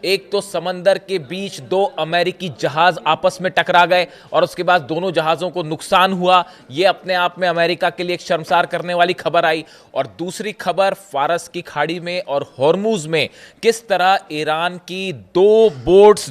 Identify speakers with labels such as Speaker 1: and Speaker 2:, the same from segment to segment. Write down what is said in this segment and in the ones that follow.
Speaker 1: एक तो समंदर के बीच दो अमेरिकी जहाज आपस में टकरा गए और उसके बाद दोनों जहाजों को नुकसान हुआ। यह अपने आप में अमेरिका के लिए एक शर्मसार करने वाली खबर आई। और दूसरी खबर, फारस की खाड़ी में और हॉर्मूज में किस तरह ईरान की दो बोट्स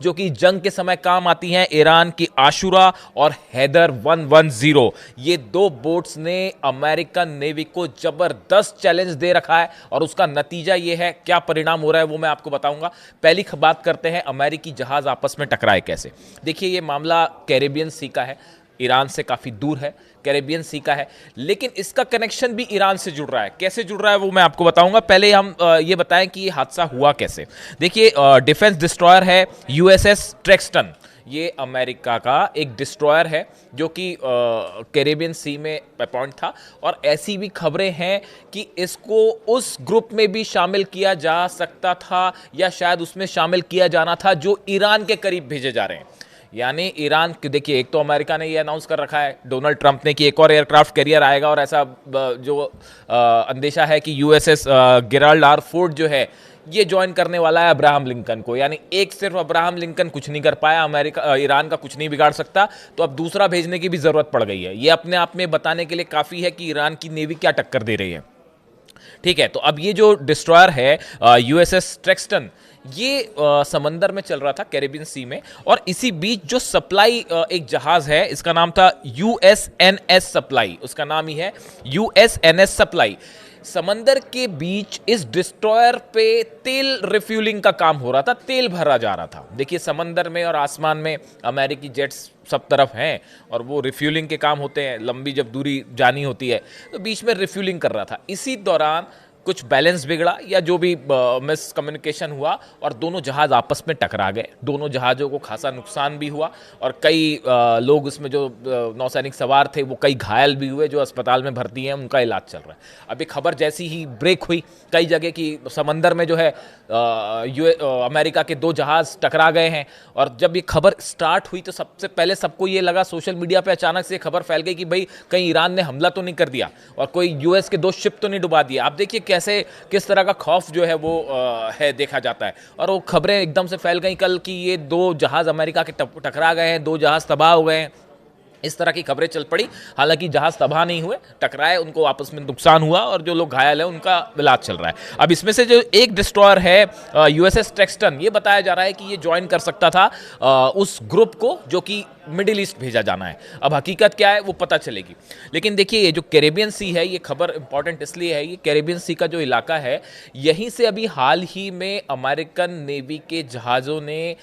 Speaker 1: जो कि जंग के समय काम आती हैं, ईरान की आशुरा और हैदर 110, ये दो बोट्स ने अमेरिकन नेवी को जबरदस्त चैलेंज दे रखा है। और उसका नतीजा यह है, क्या परिणाम हो रहा है वो मैं आपको बताऊंगा। पहली बात करते हैं अमेरिकी जहाज आपस में टकराए कैसे। देखिए, ये मामला कैरेबियन सी का है, ईरान से काफी दूर है, कैरेबियन सी का है, लेकिन इसका कनेक्शन भी ईरान से जुड़ रहा है। कैसे जुड़ रहा है वो मैं आपको बताऊंगा। पहले हम ये बताएं कि ये हादसा हुआ कैसे। देखिए, डिफेंस डिस्ट्रॉयर है यूएसएस ट्रेक्सटन। ये अमेरिका का एक डिस्ट्रॉयर है जो कि कैरेबियन सी में अपॉइंट था। और ऐसी भी खबरें हैं कि इसको उस ग्रुप में भी शामिल किया जा सकता था या शायद उसमें शामिल किया जाना था जो ईरान के करीब भेजे जा रहे हैं। यानी ईरान, देखिए, एक तो अमेरिका ने ये अनाउंस कर रखा है, डोनाल्ड ट्रंप ने, कि एक और एयरक्राफ्ट कैरियर आएगा। और ऐसा जो अंदेशा है कि यूएसएस गेराल्ड आर फोर्ड जो है ये ज्वाइन करने वाला है अब्राहम लिंकन को। यानी एक सिर्फ अब्राहम लिंकन कुछ नहीं कर पाया, अमेरिका ईरान का कुछ नहीं बिगाड़ सकता, तो अब दूसरा भेजने की भी जरूरत पड़ गई है। ये अपने आप में बताने के लिए काफी है कि ईरान की नेवी क्या टक्कर दे रही है। ठीक है, तो अब ये जो डिस्ट्रॉयर है यूएसएस ट्रेक्सटन, ये समंदर में चल रहा था कैरेबियन सी में। और इसी बीच जो सप्लाई एक जहाज है, इसका नाम था यूएसएनएस सप्लाई, उसका नाम ही है यूएसएनएस सप्लाई। समंदर के बीच इस डिस्ट्रॉयर पे तेल रिफ्यूलिंग का काम हो रहा था, तेल भरा जा रहा था। देखिए, समंदर में और आसमान में अमेरिकी जेट्स सब तरफ हैं और वो रिफ्यूलिंग के काम होते हैं। लंबी जब दूरी जानी होती है तो बीच में रिफ्यूलिंग कर रहा था। इसी दौरान कुछ बैलेंस बिगड़ा या जो भी मिसकम्युनिकेशन हुआ और दोनों जहाज आपस में टकरा गए। दोनों जहाज़ों को खासा नुकसान भी हुआ और कई लोग उसमें जो नौसैनिक सवार थे वो कई घायल भी हुए, जो अस्पताल में भर्ती हैं, उनका इलाज चल रहा है। अभी खबर जैसी ही ब्रेक हुई कई जगह की समंदर में जो है अमेरिका के दो जहाज टकरा गए हैं। और जब ये खबर स्टार्ट हुई तो सबसे पहले सबको ये लगा, सोशल मीडिया पे अचानक से खबर फैल गई कि भाई कहीं ईरान ने हमला तो नहीं कर दिया और कोई यूएस के दो शिप तो नहीं डुबा दिया। आप देखिए कैसे किस तरह का खौफ जो है वो है देखा जाता है। और वो खबरें एकदम से फैल गई कल कि ये दो जहाज अमेरिका के टकरा गए हैं, दो जहाज तबाह हो गए हैं, इस तरह की खबरें चल पड़ी। हालांकि जहाज तबाह नहीं हुए, टकराए, उनको आपस में नुकसान हुआ और जो लोग घायल हैं उनका इलाज चल रहा है। अब इसमें से जो एक डिस्ट्रॉयर है यूएसएस ट्रेक्सटन, ये बताया जा रहा है कि ये ज्वाइन कर सकता था उस ग्रुप को जो कि मिडिल ईस्ट भेजा जाना है। अब हकीकत क्या है वो पता चलेगी। लेकिन देखिए, ये जो कैरेबियन सी है, ये खबर इंपॉर्टेंट इसलिए है, ये कैरेबियन सी का जो इलाका है, यहीं से अभी हाल ही में अमेरिकन नेवी के जहाज़ों ने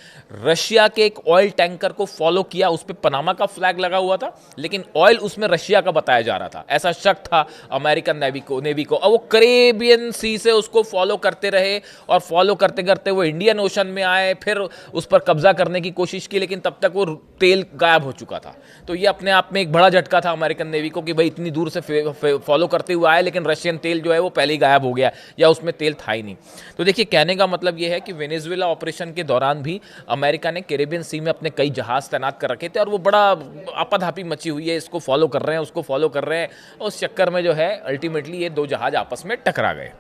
Speaker 1: रशिया के एक ऑयल टैंकर को फॉलो किया। उस पर पनामा का फ्लैग लगा हुआ था, लेकिन ऑयल उसमें रशिया का बताया जा रहा था, ऐसा शक था अमेरिकन नेवी को। और वो कैरेबियन सी से उसको फॉलो करते रहे और फॉलो करते करते वो इंडियन ओशन में आए, फिर उस पर कब्जा करने की कोशिश की, लेकिन तब तक वो तेल गायब हो चुका था। तो ये अपने आप में एक बड़ा झटका था अमेरिकन नेवी को कि भाई इतनी दूर से फॉलो करते हुए आए, लेकिन रशियन तेल जो है वो पहले ही गायब हो गया या उसमें तेल था ही नहीं। तो देखिए, कहने का मतलब ये है कि वेनेजुएला ऑपरेशन के दौरान भी अमेरिका ने कैरेबियन सी में अपने कई जहाज तैनात कर रखे थे और वो बड़ा आपाधापी मची हुई है, इसको फॉलो कर रहे हैं, उसको फॉलो कर रहे हैं। उस चक्कर में जो है अल्टीमेटली ये दो जहाज आपस में टकरा गए।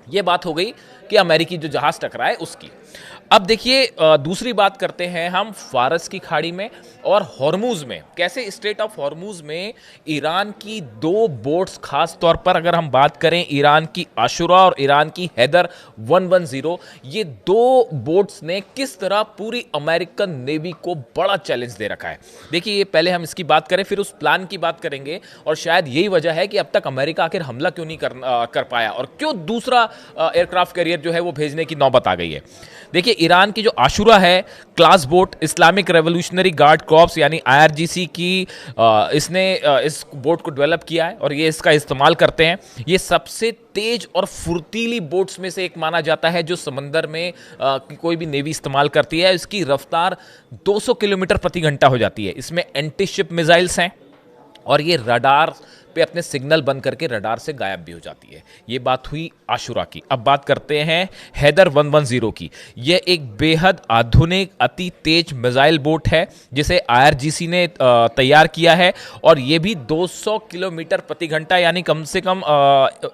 Speaker 1: ये बात हो गई कि अमेरिकी जो जहाज टकराए उसकी। अब देखिए, दूसरी बात करते हैं हम फारस की खाड़ी में और हॉर्मूज में। कैसे स्ट्रेट ऑफ हॉर्मूज में ईरान की दो बोट्स, खास तौर पर अगर हम बात करें ईरान की आशुरा और ईरान की हैदर 110, ये दो बोट्स ने किस तरह पूरी अमेरिकन नेवी को बड़ा चैलेंज दे रखा है। देखिए, ये पहले हम इसकी बात करें, फिर उस प्लान की बात करेंगे और शायद यही वजह है कि अब तक अमेरिका आखिर हमला क्यों नहीं कर पाया और क्यों दूसरा एयरक्राफ्ट कैरियर जो है वो भेजने की नौबत आ गई है। देखिए, ईरान की जो आशुरा है class boat, Islamic revolutionary guard corps यानी आईआरजीसी की, इसने इस बोट को डेवलप किया है और ये इसका इस्तेमाल करते हैं। ये सबसे तेज और फुर्तीली बोट्स में से एक माना जाता है जो समंदर में कोई भी नेवी इस्तेमाल करती है। इसकी रफ्तार 200 किलोमीटर प्रति घंटा हो जाती है। इसमें एंटी शिप मिसाइल्स हैं और ये रडार पे अपने सिग्नल बंद करके रडार से गायब भी हो जाती है। ये बात हुई आशुरा की। अब बात करते हैं हैदर 110 की। यह एक बेहद आधुनिक अति तेज मिसाइल बोट है जिसे IRGC ने तैयार किया है, और यह भी 200 किलोमीटर प्रति घंटा यानी कम से कम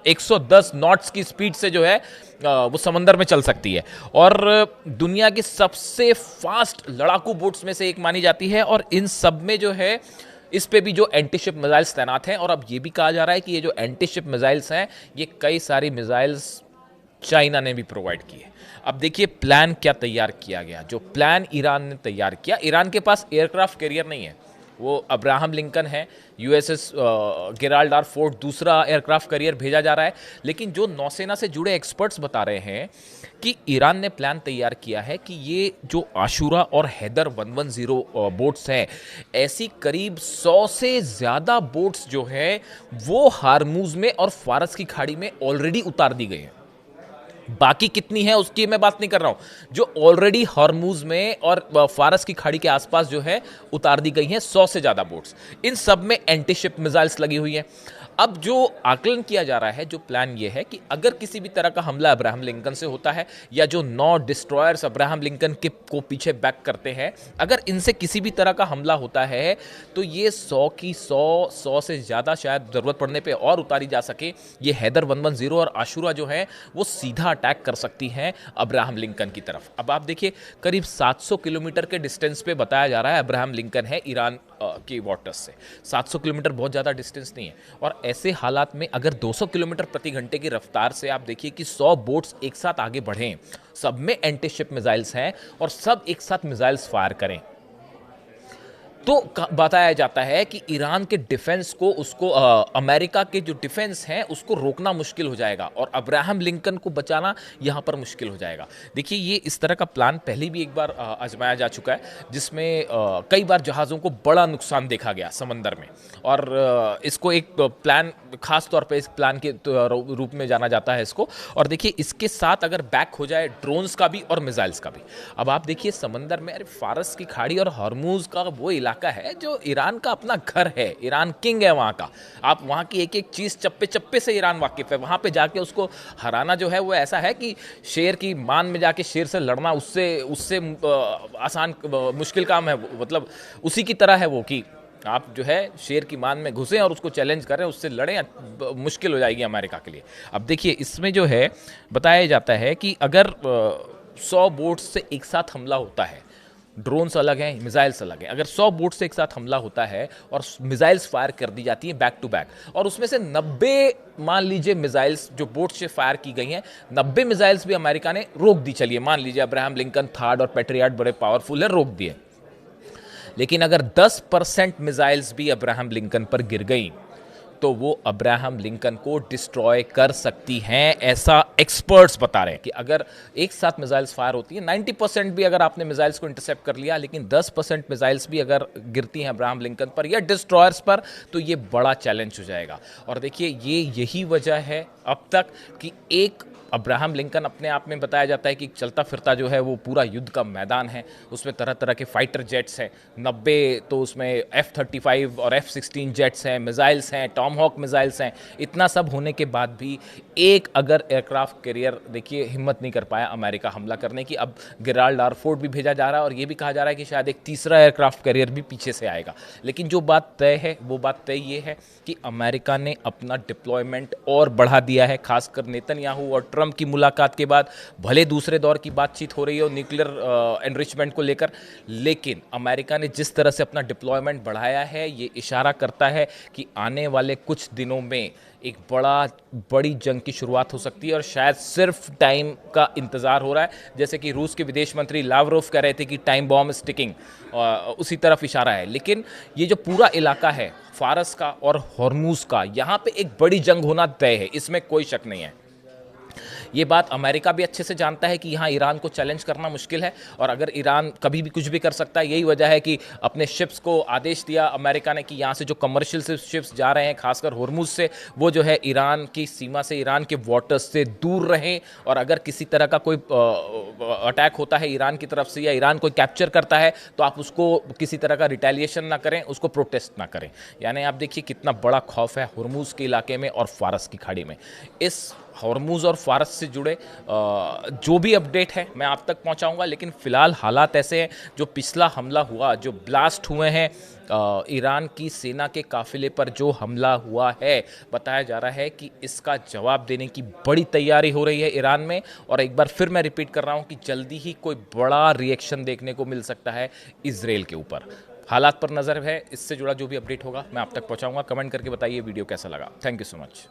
Speaker 1: 110 नॉट्स की स्पीड से जो है वो समंदर में चल सकती है, और दुनिया की सबसे फास्ट लड़ाकू बोट्स में से एक मानी जाती है। और इन सब में जो है इस पे भी जो एंटी शिप मिसाइल्स तैनात हैं, और अब ये भी कहा जा रहा है कि ये जो एंटी शिप मिसाइल्स हैं ये कई सारी मिसाइल्स चाइना ने भी प्रोवाइड की है। अब देखिए प्लान क्या तैयार किया गया। जो प्लान ईरान ने तैयार किया, ईरान के पास एयरक्राफ्ट कैरियर नहीं है, वो अब्राहम लिंकन है, USS गेराल्ड आर फोर्ड दूसरा एयरक्राफ्ट कैरियर भेजा जा रहा है। लेकिन जो नौसेना से जुड़े एक्सपर्ट्स बता रहे हैं कि ईरान ने प्लान तैयार किया है कि ये जो आशुरा और हैदर 110 बोट्स हैं, ऐसी करीब 100 से ज़्यादा बोट्स जो है वो हार्मूज में और फारस की खाड़ी में ऑलरेडी उतार दी गई हैं। बाकी कितनी है उसकी मैं बात नहीं कर रहा हूं, जो ऑलरेडी हॉर्मूज में और फारस की खाड़ी के आसपास जो है उतार दी गई हैं 100 से ज्यादा बोट्स। इन सब में एंटी शिप मिसाइल्स लगी हुई हैं। अब जो आकलन किया जा रहा है, जो प्लान ये है कि अगर किसी भी तरह का हमला अब्राहम लिंकन से होता है, या जो 9 डिस्ट्रॉयर्स अब्राहम लिंकन के को पीछे बैक करते हैं, अगर इनसे किसी भी तरह का हमला होता है तो ये 100 की 100 से ज़्यादा शायद ज़रूरत पड़ने पे और उतारी जा सके, ये हैदर 110 और आशुरा जो है वो सीधा अटैक कर सकती हैं अब्राहम लिंकन की तरफ। अब आप देखिए करीब 700 किलोमीटर के डिस्टेंस पे बताया जा रहा है अब्राहम लिंकन है ईरान के वाटर्स से। 700 किलोमीटर बहुत ज़्यादा डिस्टेंस नहीं है, और ऐसे हालात में अगर 200 किलोमीटर प्रति घंटे की रफ्तार से आप देखिए कि 100 बोट्स एक साथ आगे बढ़ें, सब में एंटी शिप मिसाइल्स हैं और सब एक साथ मिसाइल्स फायर करें, तो बताया जाता है कि ईरान के डिफेंस को उसको अमेरिका के जो डिफेंस हैं उसको रोकना मुश्किल हो जाएगा, और अब्राहम लिंकन को बचाना यहाँ पर मुश्किल हो जाएगा। देखिए ये इस तरह का प्लान पहले भी एक बार आजमाया जा चुका है, जिसमें कई बार जहाज़ों को बड़ा नुकसान देखा गया समंदर में, और इसको एक प्लान खास तौर पे इस प्लान के रूप में जाना जाता है इसको। और देखिए इसके साथ अगर बैक हो जाए ड्रोन्स का भी और मिसाइल्स का भी। अब आप देखिए समंदर में, अरे फारस की खाड़ी और हॉर्मूज का वो इलाका है जो ईरान का अपना घर है, ईरान किंग है वहाँ का। आप वहाँ की एक एक चीज़ चप्पे चप्पे से ईरान वाकिफ़ है। वहाँ पे जाके उसको हराना जो है वो ऐसा है कि शेर की मान में जाके शेर से लड़ना उससे आसान मुश्किल काम है, मतलब उसी की तरह है वो कि आप जो है शेर की मान में घुसें और उसको चैलेंज करें, उससे लड़ें, मुश्किल हो जाएगी अमेरिका के लिए। अब देखिए इसमें जो है बताया जाता है कि अगर 100 बोट्स से एक साथ हमला होता है, ड्रोन्स अलग हैं, मिसाइल्स अलग हैं, अगर 100 बोट से एक साथ हमला होता है और मिसाइल्स फायर कर दी जाती हैं बैक टू बैक, और उसमें से 90 मान लीजिए मिसाइल्स जो बोट से फायर की गई हैं, 90 मिसाइल्स भी अमेरिका ने रोक दी। चलिए मान लीजिए अब्राहम लिंकन थर्ड और पेट्रियट बड़े पावरफुल है, रोक दिए, लेकिन अगर 10% मिसाइल्स भी अब्राहम लिंकन पर गिर गई तो वो अब्राहम लिंकन को डिस्ट्रॉय कर सकती हैं, ऐसा एक्सपर्ट्स बता रहे हैं कि अगर एक साथ मिसाइल्स फायर होती है, 90% भी अगर आपने मिसाइल्स को इंटरसेप्ट कर लिया, लेकिन 10% मिसाइल्स भी अगर गिरती हैं अब्राहम लिंकन पर या डिस्ट्रॉयर्स पर, तो ये बड़ा चैलेंज हो जाएगा। और देखिए यही वजह है अब तक कि एक अब्राहम लिंकन अपने आप में बताया जाता है कि चलता फिरता जो है वो पूरा युद्ध का मैदान है, उसमें तरह तरह के फाइटर जेट्स हैं, 90 तो उसमें F-35 और F-16 जेट्स हैं, मिसाइल्स हैं, टॉम हॉक मिसाइल्स हैं। इतना सब होने के बाद भी एक अगर एयरक्राफ्ट कैरियर देखिए हिम्मत नहीं कर पाया अमेरिका हमला करने की। अब गेराल्ड आर फोर्ड भी भेजा जा रहा है, और ये भी कहा जा रहा है कि शायद एक तीसरा एयरक्राफ्ट कैरियर भी पीछे से आएगा। लेकिन जो बात तय है वो बात तय ये है कि अमेरिका ने अपना डिप्लॉयमेंट और बढ़ा दिया है, खासकर नेतन्याहू और ट्रंप की मुलाकात के बाद। भले दूसरे दौर की बातचीत हो रही हो न्यूक्लियर एनरिचमेंट को लेकर, लेकिन अमेरिका ने जिस तरह से अपना डिप्लॉयमेंट बढ़ाया है, ये इशारा करता है कि आने वाले कुछ दिनों में एक बड़ी जंग की शुरुआत हो सकती है, और शायद सिर्फ टाइम का इंतज़ार हो रहा है। जैसे कि रूस के विदेश मंत्री लावरोव कह रहे थे कि टाइम बॉम्ब इज टिकिंग, उसी तरफ इशारा है। लेकिन ये जो पूरा इलाका है फारस का और हॉर्मूज का, यहाँ पे एक बड़ी जंग होना तय है, इसमें कोई शक नहीं है। ये बात अमेरिका भी अच्छे से जानता है कि यहाँ ईरान को चैलेंज करना मुश्किल है, और अगर ईरान कभी भी कुछ भी कर सकता है। यही वजह है कि अपने शिप्स को आदेश दिया अमेरिका ने कि यहाँ से जो कमर्शियल शिप्स जा रहे हैं खासकर हॉर्मूज से, वो जो है ईरान की सीमा से, ईरान के वाटर्स से दूर रहें, और अगर किसी तरह का कोई अटैक होता है ईरान की तरफ से या ईरान कोई कैप्चर करता है तो आप उसको किसी तरह का रिटेलिएशन ना करें, उसको प्रोटेस्ट ना करें। यानी आप देखिए कितना बड़ा खौफ है हुर्मुज़ के इलाके में और फारस की खाड़ी में। इस हॉर्मुज़ और फारस से जुड़े जो भी अपडेट है मैं आप तक पहुंचाऊंगा, लेकिन फ़िलहाल हालात ऐसे हैं, जो पिछला हमला हुआ, जो ब्लास्ट हुए हैं ईरान की सेना के काफिले पर जो हमला हुआ है, बताया जा रहा है कि इसका जवाब देने की बड़ी तैयारी हो रही है ईरान में। और एक बार फिर मैं रिपीट कर रहा हूं कि जल्दी ही कोई बड़ा रिएक्शन देखने को मिल सकता है इजराइल के ऊपर। हालात पर नज़र है, इससे जुड़ा जो भी अपडेट होगा मैं आप तक पहुंचाऊंगा। कमेंट करके बताइए वीडियो कैसा लगा। Thank you so much.